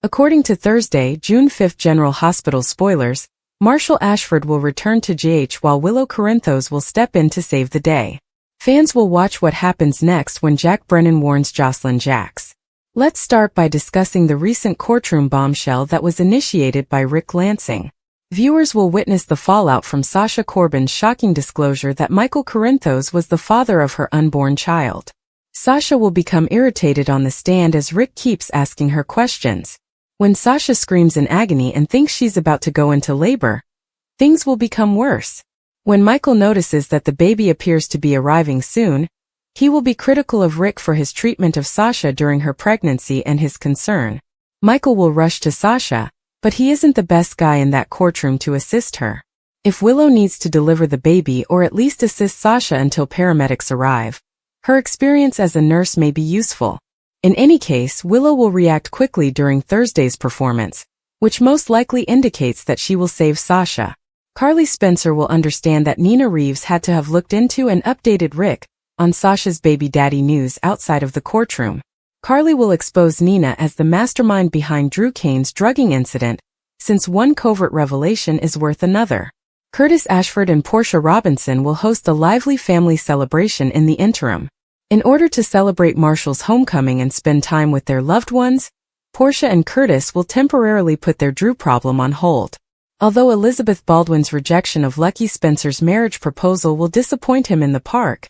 According to Thursday, June 5 General Hospital spoilers, Marshall Ashford will return to GH while Willow Corinthos will step in to save the day. Fans will watch what happens next when Jack Brennan warns Jocelyn Jacks. Let's start by discussing the recent courtroom bombshell that was initiated by Rick Lansing. Viewers will witness the fallout from Sasha Corbin's shocking disclosure that Michael Corinthos was the father of her unborn child. Sasha will become irritated on the stand as Rick keeps asking her questions. When Sasha screams in agony and thinks she's about to go into labor, things will become worse. When Michael notices that the baby appears to be arriving soon, he will be critical of Rick for his treatment of Sasha during her pregnancy and his concern. Michael will rush to Sasha, but he isn't the best guy in that courtroom to assist her. If Willow needs to deliver the baby or at least assist Sasha until paramedics arrive, her experience as a nurse may be useful. In any case, Willow will react quickly during Thursday's performance, which most likely indicates that she will save Sasha. Carly Spencer will understand that Nina Reeves had to have looked into and updated Rick on Sasha's baby daddy news outside of the courtroom. Carly will expose Nina as the mastermind behind Drew Kane's drugging incident, since one covert revelation is worth another. Curtis Ashford and Portia Robinson will host a lively family celebration in the interim. In order to celebrate Marshall's homecoming and spend time with their loved ones, Portia and Curtis will temporarily put their Drew problem on hold. Although Elizabeth Baldwin's rejection of Lucky Spencer's marriage proposal will disappoint him in the park,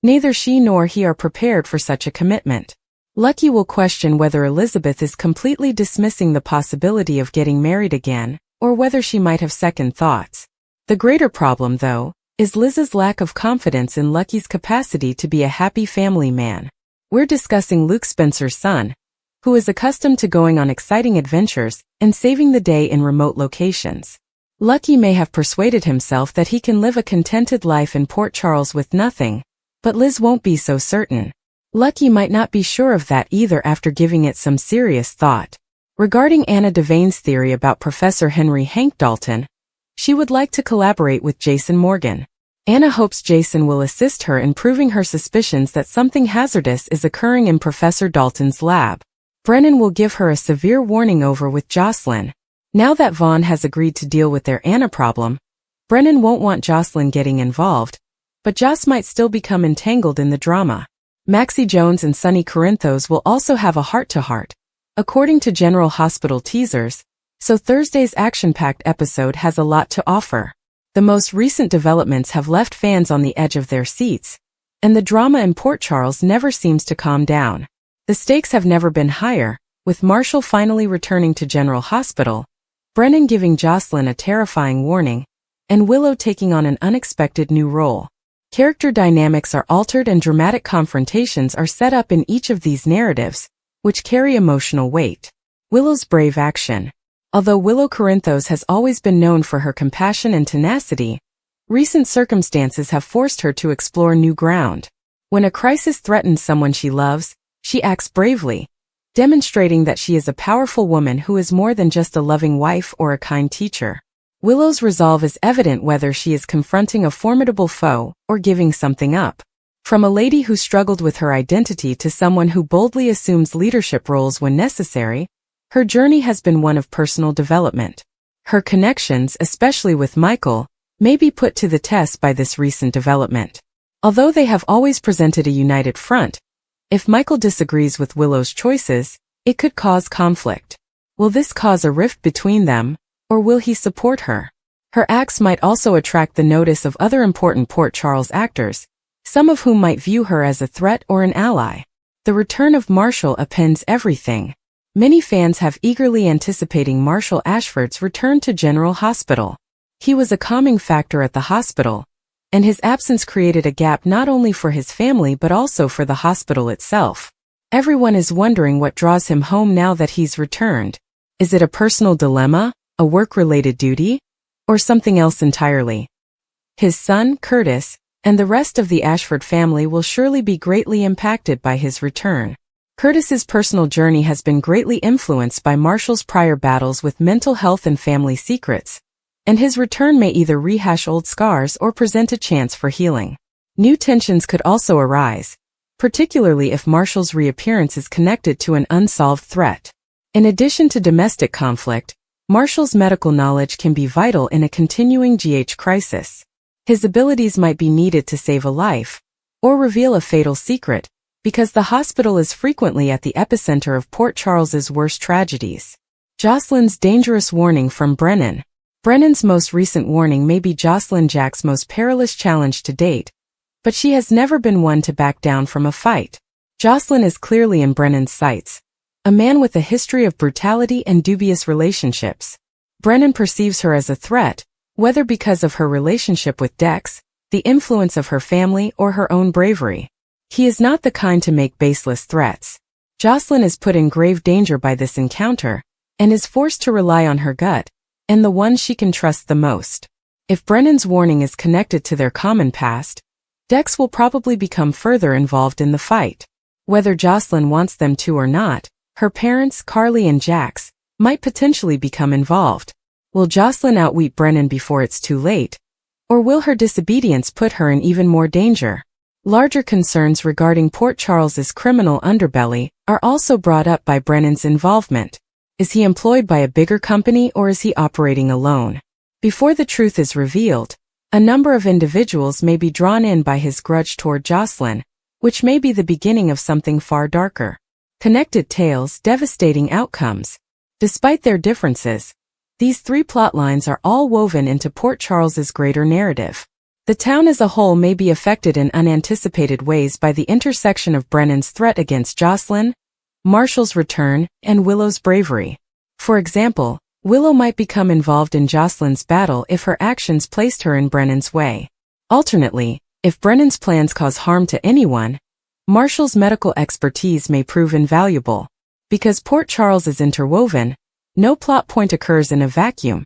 neither she nor he are prepared for such a commitment. Lucky will question whether Elizabeth is completely dismissing the possibility of getting married again, or whether she might have second thoughts. The greater problem, though, is Liz's lack of confidence in Lucky's capacity to be a happy family man. We're discussing Luke Spencer's son, who is accustomed to going on exciting adventures and saving the day in remote locations. Lucky may have persuaded himself that he can live a contented life in Port Charles with nothing, but Liz won't be so certain. Lucky might not be sure of that either after giving it some serious thought. Regarding Anna Devane's theory about Professor Henry Hank Dalton, she would like to collaborate with Jason Morgan. Anna hopes Jason will assist her in proving her suspicions that something hazardous is occurring in Professor Dalton's lab. Brennan will give her a severe warning over with Jocelyn. Now that Vaughn has agreed to deal with their Anna problem, Brennan won't want Jocelyn getting involved, but Joss might still become entangled in the drama. Maxie Jones and Sonny Corinthos will also have a heart-to-heart, according to General Hospital teasers, so Thursday's action-packed episode has a lot to offer. The most recent developments have left fans on the edge of their seats, and the drama in Port Charles never seems to calm down. The stakes have never been higher, with Marshall finally returning to General Hospital, Brennan giving Jocelyn a terrifying warning, and Willow taking on an unexpected new role. Character dynamics are altered and dramatic confrontations are set up in each of these narratives, which carry emotional weight. Willow's brave action. Although Willow Corinthos has always been known for her compassion and tenacity, recent circumstances have forced her to explore new ground. When a crisis threatens someone she loves, she acts bravely, demonstrating that she is a powerful woman who is more than just a loving wife or a kind teacher. Willow's resolve is evident whether she is confronting a formidable foe or giving something up. From a lady who struggled with her identity to someone who boldly assumes leadership roles when necessary, her journey has been one of personal development. Her connections, especially with Michael, may be put to the test by this recent development. Although they have always presented a united front, if Michael disagrees with Willow's choices, it could cause conflict. Will this cause a rift between them, or will he support her? Her acts might also attract the notice of other important Port Charles actors, some of whom might view her as a threat or an ally. The return of Marshall upends everything. Many fans have eagerly anticipating Marshall Ashford's return to General Hospital. He was a calming factor at the hospital, and his absence created a gap not only for his family but also for the hospital itself. Everyone is wondering what draws him home now that he's returned. Is it a personal dilemma, a work-related duty, or something else entirely? His son, Curtis, and the rest of the Ashford family will surely be greatly impacted by his return. Curtis's personal journey has been greatly influenced by Marshall's prior battles with mental health and family secrets, and his return may either rehash old scars or present a chance for healing. New tensions could also arise, particularly if Marshall's reappearance is connected to an unsolved threat. In addition to domestic conflict, Marshall's medical knowledge can be vital in a continuing GH crisis. His abilities might be needed to save a life, or reveal a fatal secret, because the hospital is frequently at the epicenter of Port Charles's worst tragedies. Jocelyn's dangerous warning from Brennan. Brennan's most recent warning may be Jocelyn Jack's most perilous challenge to date, but she has never been one to back down from a fight. Jocelyn is clearly in Brennan's sights, a man with a history of brutality and dubious relationships. Brennan perceives her as a threat, whether because of her relationship with Dex, the influence of her family, or her own bravery. He is not the kind to make baseless threats. Jocelyn is put in grave danger by this encounter, and is forced to rely on her gut, and the one she can trust the most. If Brennan's warning is connected to their common past, Dex will probably become further involved in the fight. Whether Jocelyn wants them to or not, her parents, Carly and Jax, might potentially become involved. Will Jocelyn outwit Brennan before it's too late? Or will her disobedience put her in even more danger? Larger concerns regarding Port Charles's criminal underbelly are also brought up by Brennan's involvement. Is he employed by a bigger company or is he operating alone? Before the truth is revealed, a number of individuals may be drawn in by his grudge toward Jocelyn, which may be the beginning of something far darker. Connected tales, devastating outcomes. Despite their differences, these three plotlines are all woven into Port Charles's greater narrative. The town as a whole may be affected in unanticipated ways by the intersection of Brennan's threat against Jocelyn, Marshall's return, and Willow's bravery. For example, Willow might become involved in Jocelyn's battle if her actions placed her in Brennan's way. Alternately, if Brennan's plans cause harm to anyone, Marshall's medical expertise may prove invaluable. Because Port Charles is interwoven, no plot point occurs in a vacuum.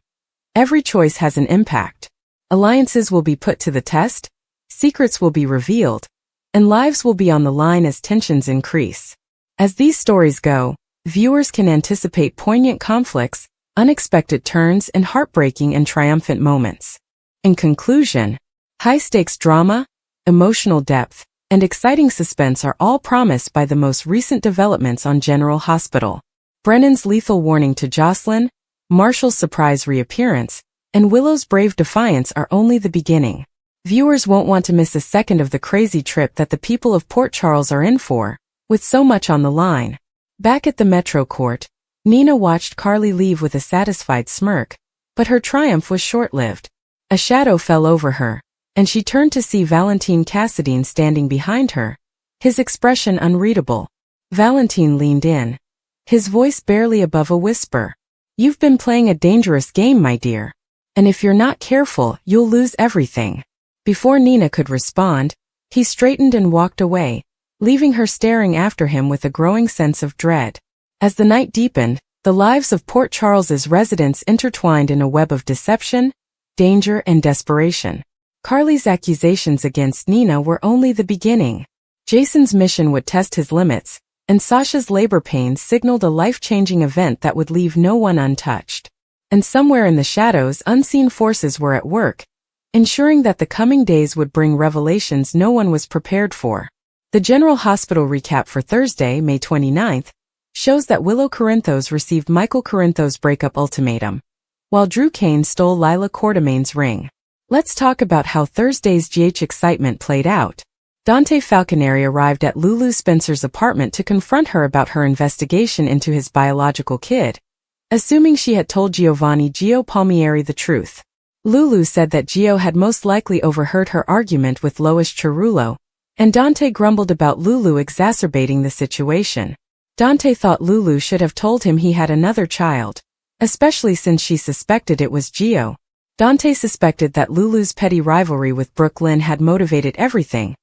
Every choice has an impact. Alliances will be put to the test, secrets will be revealed, and lives will be on the line as tensions increase. As these stories go, viewers can anticipate poignant conflicts, unexpected turns, and heartbreaking and triumphant moments. In conclusion, high-stakes drama, emotional depth, and exciting suspense are all promised by the most recent developments on General Hospital. Brennan's lethal warning to Jocelyn, Marshall's surprise reappearance, and Willow's brave defiance are only the beginning. Viewers won't want to miss a second of the crazy trip that the people of Port Charles are in for, with so much on the line. Back at the Metro Court, Nina watched Carly leave with a satisfied smirk, but her triumph was short-lived. A shadow fell over her, and she turned to see Valentine Cassadine standing behind her, his expression unreadable. Valentine leaned in, his voice barely above a whisper. "You've been playing a dangerous game, my dear. And if you're not careful, you'll lose everything." Before Nina could respond, he straightened and walked away, leaving her staring after him with a growing sense of dread. As the night deepened, the lives of Port Charles's residents intertwined in a web of deception, danger, and desperation. Carly's accusations against Nina were only the beginning. Jason's mission would test his limits, and Sasha's labor pains signaled a life-changing event that would leave no one untouched. And somewhere in the shadows, unseen forces were at work, ensuring that the coming days would bring revelations no one was prepared for. The General Hospital recap for Thursday, May 29th, shows that Willow Corinthos received Michael Corinthos' breakup ultimatum, while Drew Kane stole Lila Quartermain's ring. Let's talk about how Thursday's GH excitement played out. Dante Falconeri arrived at Lulu Spencer's apartment to confront her about her investigation into his biological kid, assuming she had told Giovanni Gio Palmieri the truth. Lulu said that Gio had most likely overheard her argument with Lois Cerullo, and Dante grumbled about Lulu exacerbating the situation. Dante thought Lulu should have told him he had another child, especially since she suspected it was Gio. Dante suspected that Lulu's petty rivalry with Brooke Lynn had motivated everything,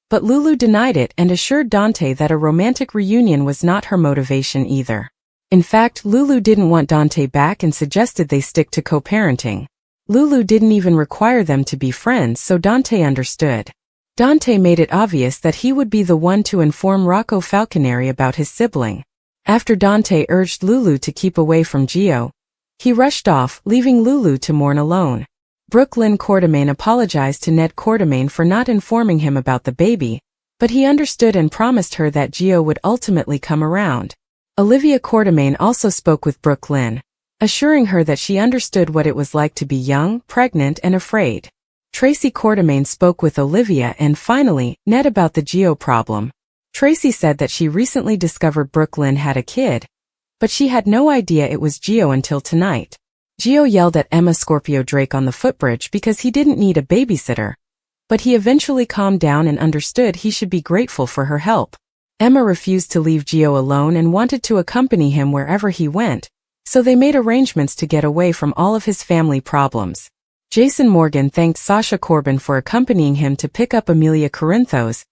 but Lulu denied it and assured Dante that a romantic reunion was not her motivation either. In fact, Lulu didn't want Dante back and suggested they stick to co-parenting. Lulu didn't even require them to be friends, so Dante understood. Dante made it obvious that he would be the one to inform Rocco Falconeri about his sibling. After Dante urged Lulu to keep away from Gio, he rushed off, leaving Lulu to mourn alone. Brooke Lynn Quartermain apologized to Ned Quartermain for not informing him about the baby, but he understood and promised her that Gio would ultimately come around. Olivia Quartermaine also spoke with Brooke Lynn, assuring her that she understood what it was like to be young, pregnant, and afraid. Tracy Quartermaine spoke with Olivia and finally, Ned about the Gio problem. Tracy said that she recently discovered Brooke Lynn had a kid, but she had no idea it was Gio until tonight. Gio yelled at Emma Scorpio Drake on the footbridge because he didn't need a babysitter, but he eventually calmed down and understood he should be grateful for her help. Emma refused to leave Gio alone and wanted to accompany him wherever he went, so they made arrangements to get away from all of his family problems. Jason Morgan thanked Sasha Corbin for accompanying him to pick up Amelia Corinthos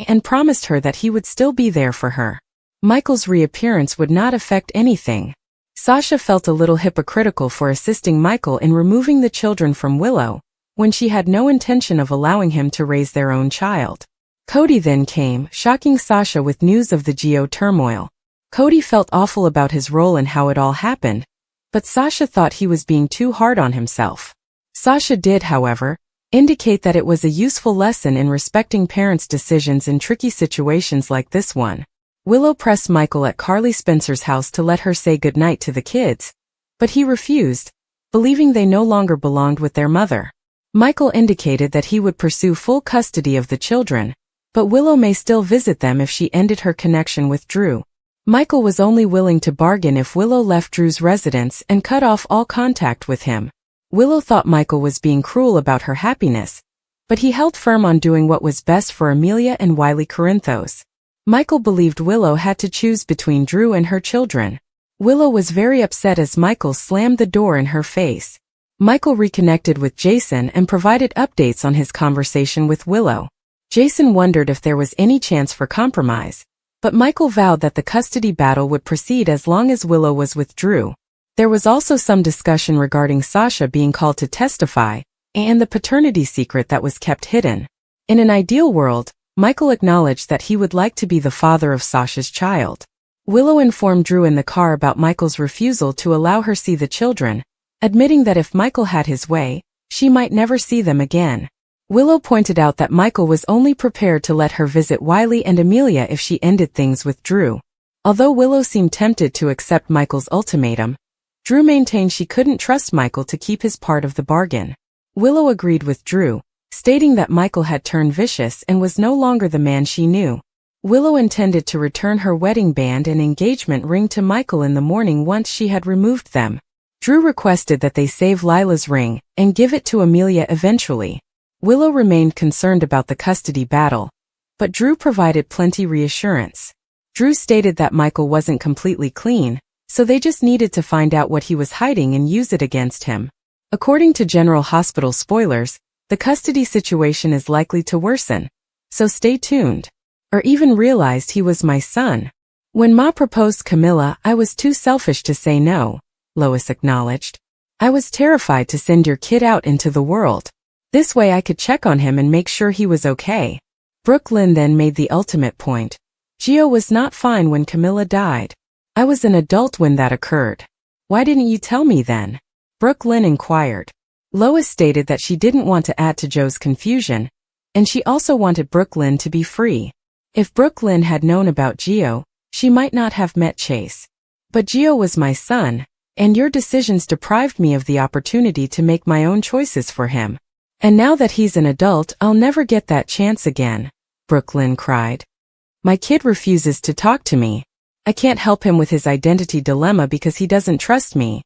and promised her that he would still be there for her. Michael's reappearance would not affect anything. Sasha felt a little hypocritical for assisting Michael in removing the children from Willow, when she had no intention of allowing him to raise their own child. Cody then came, shocking Sasha with news of the Gio turmoil. Cody felt awful about his role and how it all happened, but Sasha thought he was being too hard on himself. Sasha did, however, indicate that it was a useful lesson in respecting parents' decisions in tricky situations like this one. Willow pressed Michael at Carly Spencer's house to let her say goodnight to the kids, but he refused, believing they no longer belonged with their mother. Michael indicated that he would pursue full custody of the children, but Willow may still visit them if she ended her connection with Drew. Michael was only willing to bargain if Willow left Drew's residence and cut off all contact with him. Willow thought Michael was being cruel about her happiness, but he held firm on doing what was best for Amelia and Wiley Corinthos. Michael believed Willow had to choose between Drew and her children. Willow was very upset as Michael slammed the door in her face. Michael reconnected with Jason and provided updates on his conversation with Willow. Jason wondered if there was any chance for compromise, but Michael vowed that the custody battle would proceed as long as Willow was with Drew. There was also some discussion regarding Sasha being called to testify, and the paternity secret that was kept hidden. In an ideal world, Michael acknowledged that he would like to be the father of Sasha's child. Willow informed Drew in the car about Michael's refusal to allow her see the children, admitting that if Michael had his way, she might never see them again. Willow pointed out that Michael was only prepared to let her visit Wiley and Amelia if she ended things with Drew. Although Willow seemed tempted to accept Michael's ultimatum, Drew maintained she couldn't trust Michael to keep his part of the bargain. Willow agreed with Drew, stating that Michael had turned vicious and was no longer the man she knew. Willow intended to return her wedding band and engagement ring to Michael in the morning once she had removed them. Drew requested that they save Lila's ring and give it to Amelia eventually. Willow remained concerned about the custody battle, but Drew provided plenty reassurance. Drew stated that Michael wasn't completely clean, so they just needed to find out what he was hiding and use it against him. According to General Hospital spoilers, the custody situation is likely to worsen, so stay tuned. Or even realized he was my son. When Ma proposed Camilla, I was too selfish to say no, Lois acknowledged. I was terrified to send your kid out into the world. This way I could check on him and make sure he was okay. Brooke Lynn then made the ultimate point. Gio was not fine when Camilla died. I was an adult when that occurred. Why didn't you tell me then? Brooke Lynn inquired. Lois stated that she didn't want to add to Joe's confusion, and she also wanted Brooke Lynn to be free. If Brooke Lynn had known about Gio, she might not have met Chase. But Gio was my son, and your decisions deprived me of the opportunity to make my own choices for him. And now that he's an adult, I'll never get that chance again, Brooke Lynn cried. My kid refuses to talk to me. I can't help him with his identity dilemma because he doesn't trust me.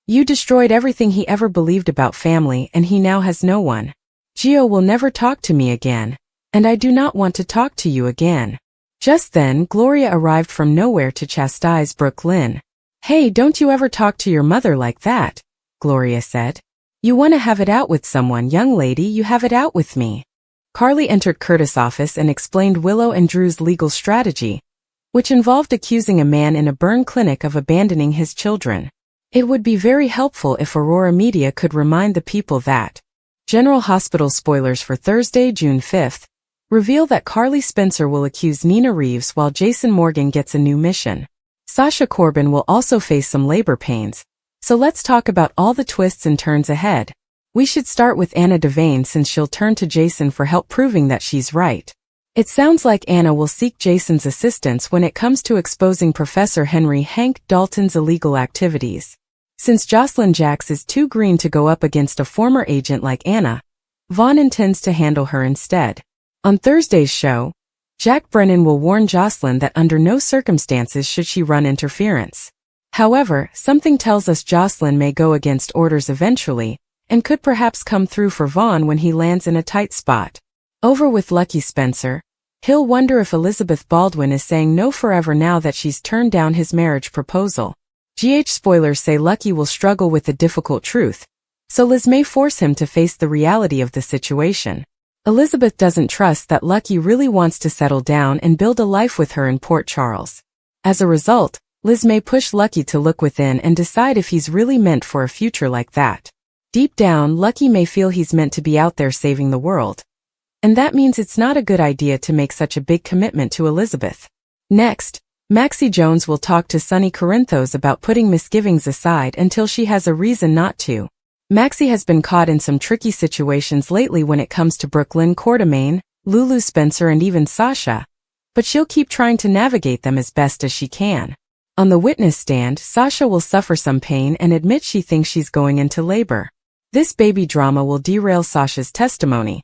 You destroyed everything he ever believed about family and he now has no one. Gio will never talk to me again, and I do not want to talk to you again. Just then, Gloria arrived from nowhere to chastise Brooke Lynn. Hey, don't you ever talk to your mother like that, Gloria said. You want to have it out with someone, young lady, you have it out with me. Carly entered Curtis' office and explained Willow and Drew's legal strategy, which involved accusing a man in a burn clinic of abandoning his children. It would be very helpful if Aurora Media could remind the people that. General Hospital spoilers for Thursday, June 5th, reveal that Carly Spencer will accuse Nina Reeves while Jason Morgan gets a new mission. Sasha Corbin will also face some labor pains, so let's talk about all the twists and turns ahead. We should start with Anna Devane since she'll turn to Jason for help proving that she's right. It sounds like Anna will seek Jason's assistance when it comes to exposing Professor Henry Hank Dalton's illegal activities. Since Jocelyn Jacks is too green to go up against a former agent like Anna, Vaughn intends to handle her instead. On Thursday's show, Jack Brennan will warn Jocelyn that under no circumstances should she run interference. However, something tells us Jocelyn may go against orders eventually, and could perhaps come through for Vaughn when he lands in a tight spot. Over with Lucky Spencer, he'll wonder if Elizabeth Baldwin is saying no forever now that she's turned down his marriage proposal. Spoilers say Lucky will struggle with the difficult truth, so Liz may force him to face the reality of the situation. Elizabeth doesn't trust that Lucky really wants to settle down and build a life with her in Port Charles. As a result, Liz may push Lucky to look within and decide if he's really meant for a future like that. Deep down, Lucky may feel he's meant to be out there saving the world. And that means it's not a good idea to make such a big commitment to Elizabeth. Next, Maxie Jones will talk to Sonny Corinthos about putting misgivings aside until she has a reason not to. Maxie has been caught in some tricky situations lately when it comes to Brooklyn Quartermaine, Lulu Spencer and even Sasha, but she'll keep trying to navigate them as best as she can. On the witness stand, Sasha will suffer some pain and admit she thinks she's going into labor. This baby drama will derail Sasha's testimony,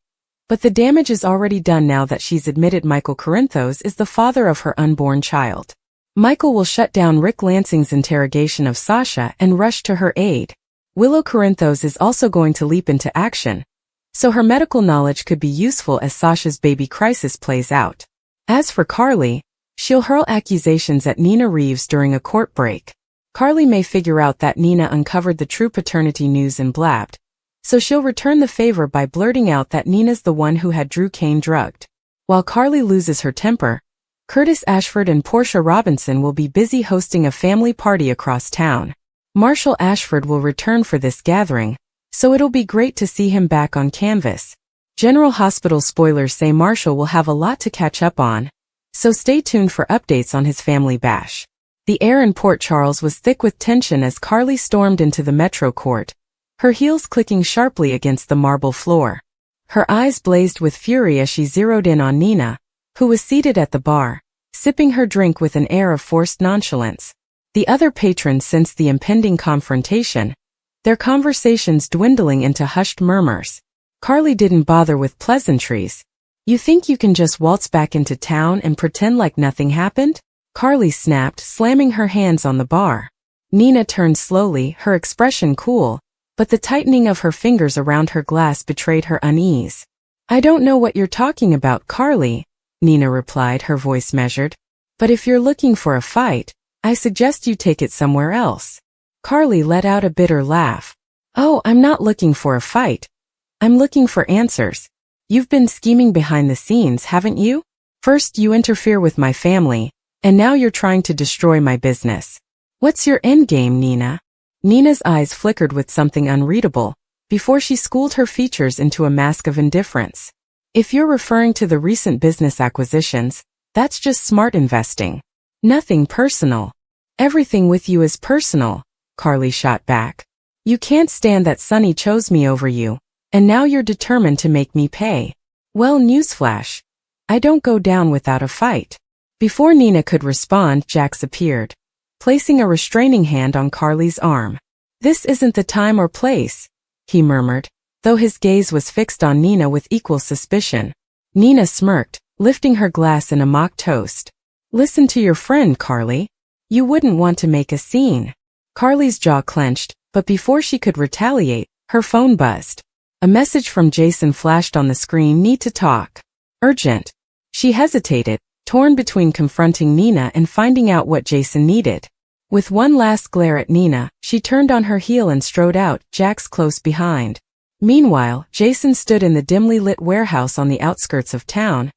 but the damage is already done now that she's admitted Michael Corinthos is the father of her unborn child. Michael will shut down Rick Lansing's interrogation of Sasha and rush to her aid. Willow Corinthos is also going to leap into action, so her medical knowledge could be useful as Sasha's baby crisis plays out. As for Carly, she'll hurl accusations at Nina Reeves during a court break. Carly may figure out that Nina uncovered the true paternity news and blabbed, so she'll return the favor by blurting out that Nina's the one who had Drew Kane drugged. While Carly loses her temper, Curtis Ashford and Portia Robinson will be busy hosting a family party across town. Marshall Ashford will return for this gathering, so it'll be great to see him back on canvas. General Hospital spoilers say Marshall will have a lot to catch up on, so stay tuned for updates on his family bash. The air in Port Charles was thick with tension as Carly stormed into the Metro Court, her heels clicking sharply against the marble floor. Her eyes blazed with fury as she zeroed in on Nina, who was seated at the bar, sipping her drink with an air of forced nonchalance. The other patrons sensed the impending confrontation, their conversations dwindling into hushed murmurs. Carly didn't bother with pleasantries. "You think you can just waltz back into town and pretend like nothing happened?" Carly snapped, slamming her hands on the bar. Nina turned slowly, her expression cool, but the tightening of her fingers around her glass betrayed her unease. "I don't know what you're talking about, Carly," Nina replied, her voice measured. "But if you're looking for a fight, I suggest you take it somewhere else." Carly let out a bitter laugh. "Oh, I'm not looking for a fight. I'm looking for answers. You've been scheming behind the scenes, haven't you? First you interfere with my family, and now you're trying to destroy my business. What's your endgame, Nina?" Nina's eyes flickered with something unreadable, before she schooled her features into a mask of indifference. "If you're referring to the recent business acquisitions, that's just smart investing. Nothing personal." "Everything with you is personal," Carly shot back. "You can't stand that Sonny chose me over you, and now you're determined to make me pay. Well, newsflash. I don't go down without a fight." Before Nina could respond, Jax appeared, placing a restraining hand on Carly's arm. "This isn't the time or place," he murmured, though his gaze was fixed on Nina with equal suspicion. Nina smirked, lifting her glass in a mock toast. "Listen to your friend, Carly. You wouldn't want to make a scene." Carly's jaw clenched, but before she could retaliate, her phone buzzed. A message from Jason flashed on the screen. "Need to talk. Urgent." She hesitated, torn between confronting Nina and finding out what Jason needed. With one last glare at Nina, she turned on her heel and strode out, Jax close behind. Meanwhile, Jason stood in the dimly lit warehouse on the outskirts of town,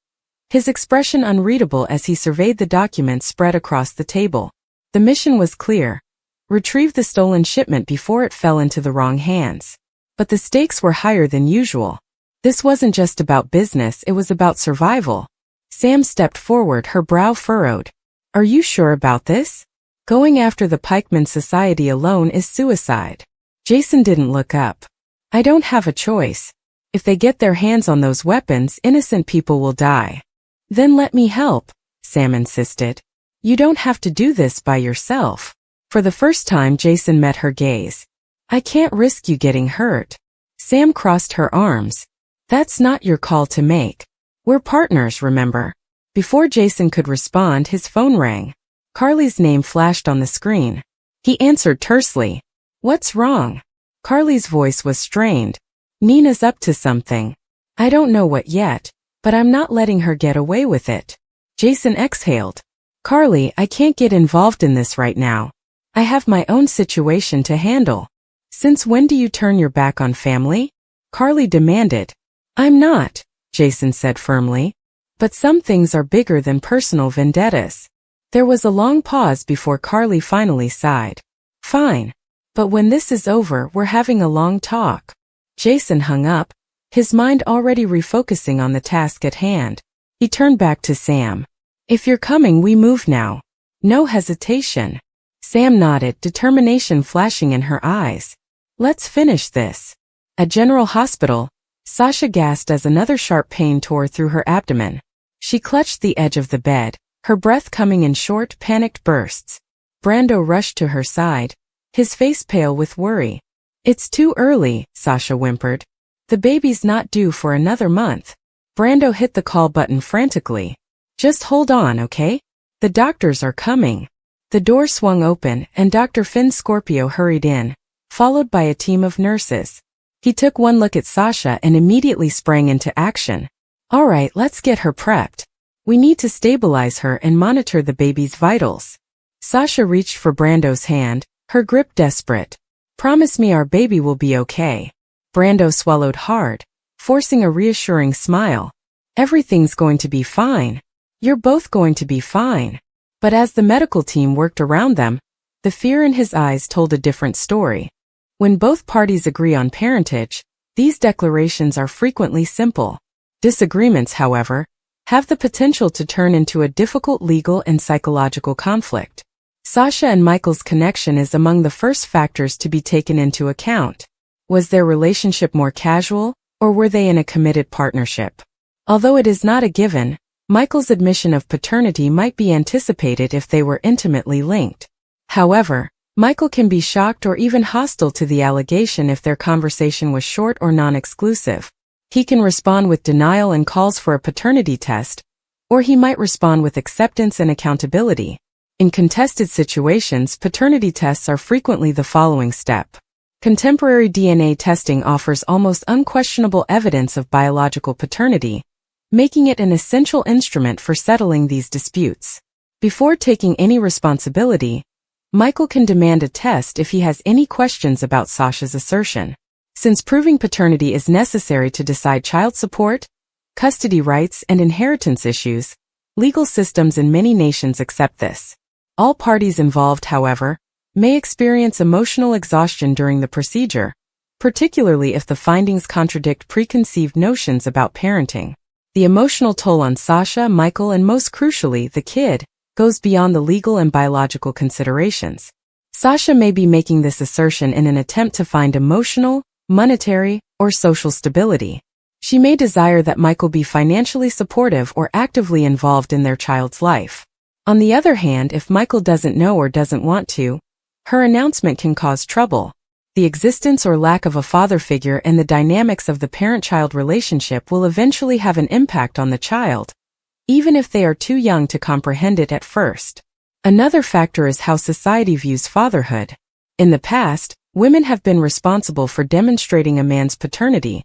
his expression unreadable as he surveyed the documents spread across the table. The mission was clear: retrieve the stolen shipment before it fell into the wrong hands. But the stakes were higher than usual. This wasn't just about business, it was about survival. Sam stepped forward, her brow furrowed. "Are you sure about this? Going after the Pikeman Society alone is suicide." Jason didn't look up. "I don't have a choice. If they get their hands on those weapons, innocent people will die." Then let me help, Sam insisted. You don't have to do this by yourself. For the first time, Jason met her gaze. I can't risk you getting hurt. Sam crossed her arms. That's not your call to make. We're partners, remember? Before Jason could respond, his phone rang. Carly's name flashed on the screen. He answered tersely. What's wrong? Carly's voice was strained. Nina's up to something. I don't know what yet, but I'm not letting her get away with it. Jason exhaled. Carly, I can't get involved in this right now. I have my own situation to handle. Since when do you turn your back on family? Carly demanded. I'm not, Jason said firmly. But some things are bigger than personal vendettas. There was a long pause before Carly finally sighed. Fine. But when this is over, we're having a long talk. Jason hung up, his mind already refocusing on the task at hand. He turned back to Sam. If you're coming, we move now. No hesitation. Sam nodded, determination flashing in her eyes. Let's finish this. At General Hospital, Sasha gasped as another sharp pain tore through her abdomen. She clutched the edge of the bed, her breath coming in short, panicked bursts. Brando rushed to her side, his face pale with worry. It's too early, Sasha whimpered. The baby's not due for another month. Brando hit the call button frantically. Just hold on, okay? The doctors are coming. The door swung open and Dr. Finn Scorpio hurried in, followed by a team of nurses. He took one look at Sasha and immediately sprang into action. All right, let's get her prepped. We need to stabilize her and monitor the baby's vitals. Sasha reached for Brando's hand, her grip desperate. Promise me our baby will be okay. Brando swallowed hard, forcing a reassuring smile. Everything's going to be fine. You're both going to be fine. But as the medical team worked around them, the fear in his eyes told a different story. When both parties agree on parentage, these declarations are frequently simple. Disagreements, however, have the potential to turn into a difficult legal and psychological conflict. Sasha and Michael's connection is among the first factors to be taken into account. Was their relationship more casual, or were they in a committed partnership? Although it is not a given, Michael's admission of paternity might be anticipated if they were intimately linked. However, Michael can be shocked or even hostile to the allegation if their conversation was short or non-exclusive. He can respond with denial and calls for a paternity test, or he might respond with acceptance and accountability. In contested situations, paternity tests are frequently the following step. Contemporary DNA testing offers almost unquestionable evidence of biological paternity, making it an essential instrument for settling these disputes. Before taking any responsibility, Michael can demand a test if he has any questions about Sasha's assertion. Since proving paternity is necessary to decide child support, custody rights, and inheritance issues, legal systems in many nations accept this. All parties involved, however, may experience emotional exhaustion during the procedure, particularly if the findings contradict preconceived notions about parenting. The emotional toll on Sasha, Michael, and most crucially, the kid, goes beyond the legal and biological considerations. Sasha may be making this assertion in an attempt to find emotional, monetary, or social stability. She may desire that Michael be financially supportive or actively involved in their child's life. On the other hand, if Michael doesn't know or doesn't want to, her announcement can cause trouble. The existence or lack of a father figure and the dynamics of the parent-child relationship will eventually have an impact on the child, even if they are too young to comprehend it at first. Another factor is how society views fatherhood. In the past, women have been responsible for demonstrating a man's paternity,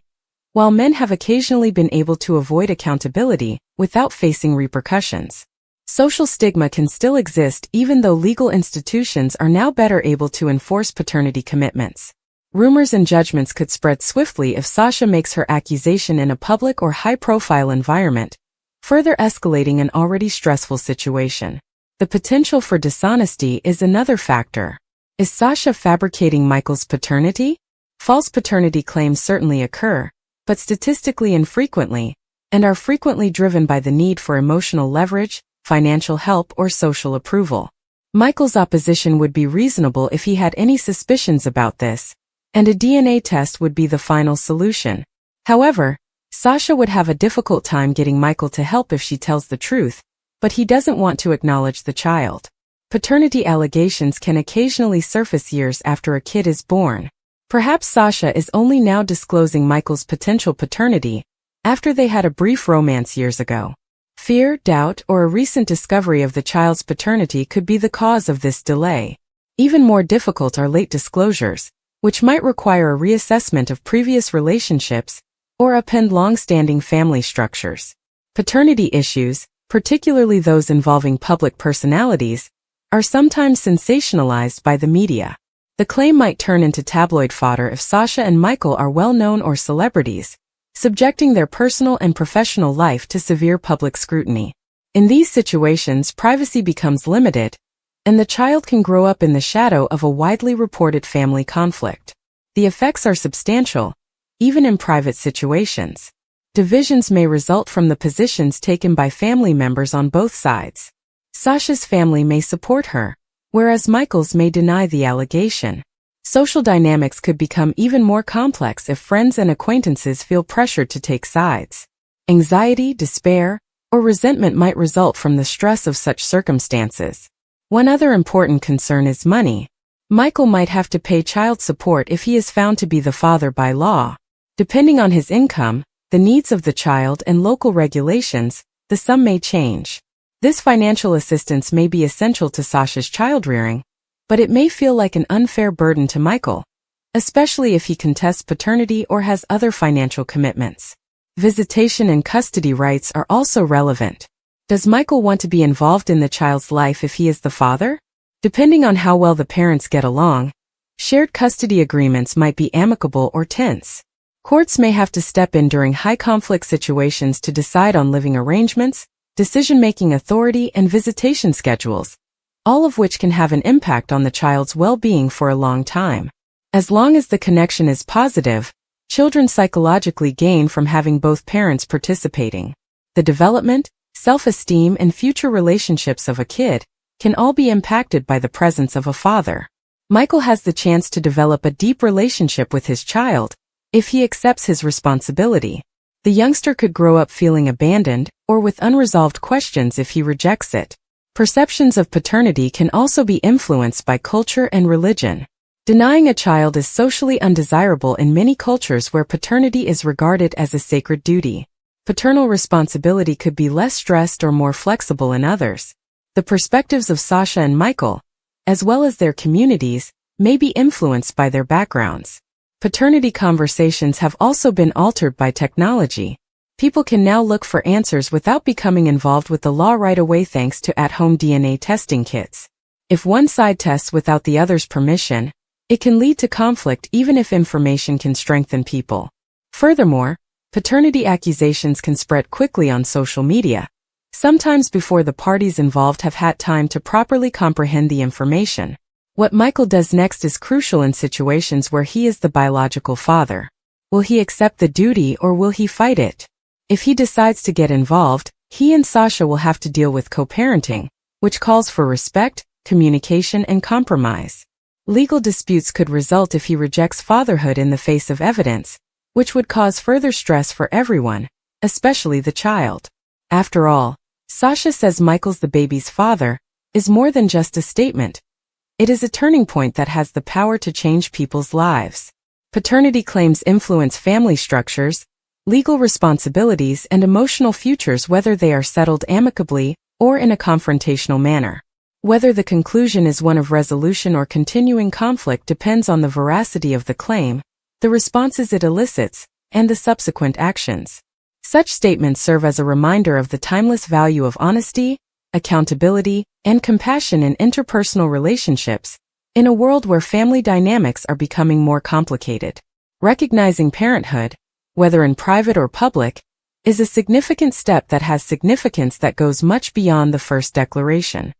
while men have occasionally been able to avoid accountability without facing repercussions. Social stigma can still exist even though legal institutions are now better able to enforce paternity commitments. Rumors and judgments could spread swiftly if Sasha makes her accusation in a public or high-profile environment, further escalating an already stressful situation. The potential for dishonesty is another factor. Is Sasha fabricating Michael's paternity? False paternity claims certainly occur, but statistically infrequently, and are frequently driven by the need for emotional leverage, financial help, or social approval. Michael's opposition would be reasonable if he had any suspicions about this, and a DNA test would be the final solution. However, Sasha would have a difficult time getting Michael to help if she tells the truth, but he doesn't want to acknowledge the child. Paternity allegations can occasionally surface years after a kid is born. Perhaps Sasha is only now disclosing Michael's potential paternity after they had a brief romance years ago. Fear, doubt, or a recent discovery of the child's paternity could be the cause of this delay. Even more difficult are late disclosures, which might require a reassessment of previous relationships or upend long-standing family structures. Paternity issues, particularly those involving public personalities, are sometimes sensationalized by the media. The claim might turn into tabloid fodder if Sasha and Michael are well-known or celebrities, subjecting their personal and professional life to severe public scrutiny. In these situations, privacy becomes limited, and the child can grow up in the shadow of a widely reported family conflict. The effects are substantial, even in private situations. Divisions may result from the positions taken by family members on both sides. Sasha's family may support her, whereas Michael's may deny the allegation. Social dynamics could become even more complex if friends and acquaintances feel pressured to take sides. Anxiety, despair, or resentment might result from the stress of such circumstances. One other important concern is money. Michael might have to pay child support if he is found to be the father by law. Depending on his income, the needs of the child, and local regulations, the sum may change. This financial assistance may be essential to Sasha's childrearing, but it may feel like an unfair burden to Michael, especially if he contests paternity or has other financial commitments. Visitation and custody rights are also relevant. Does Michael want to be involved in the child's life if he is the father? Depending on how well the parents get along, shared custody agreements might be amicable or tense. Courts may have to step in during high-conflict situations to decide on living arrangements, decision-making authority, and visitation schedules, all of which can have an impact on the child's well-being for a long time. As long as the connection is positive, children psychologically gain from having both parents participating. The development, self-esteem, and future relationships of a kid can all be impacted by the presence of a father. Michael has the chance to develop a deep relationship with his child if he accepts his responsibility. The youngster could grow up feeling abandoned or with unresolved questions if he rejects it. Perceptions of paternity can also be influenced by culture and religion. Denying a child is socially undesirable in many cultures where paternity is regarded as a sacred duty. Paternal responsibility could be less stressed or more flexible in others. The perspectives of Sasha and Michael, as well as their communities, may be influenced by their backgrounds. Paternity conversations have also been altered by technology. People can now look for answers without becoming involved with the law right away thanks to at-home DNA testing kits. If one side tests without the other's permission, it can lead to conflict even if information can strengthen people. Furthermore, paternity accusations can spread quickly on social media, sometimes before the parties involved have had time to properly comprehend the information. What Michael does next is crucial in situations where he is the biological father. Will he accept the duty or will he fight it? If he decides to get involved, he and Sasha will have to deal with co-parenting, which calls for respect, communication, and compromise. Legal disputes could result if he rejects fatherhood in the face of evidence, which would cause further stress for everyone, especially the child. After all, Sasha says Michael's the baby's father is more than just a statement. It is a turning point that has the power to change people's lives. Paternity claims influence family structures, legal responsibilities, and emotional futures whether they are settled amicably or in a confrontational manner. Whether the conclusion is one of resolution or continuing conflict depends on the veracity of the claim, the responses it elicits, and the subsequent actions. Such statements serve as a reminder of the timeless value of honesty, accountability, and compassion in interpersonal relationships, in a world where family dynamics are becoming more complicated. Recognizing parenthood, whether in private or public, is a significant step that has significance that goes much beyond the first declaration.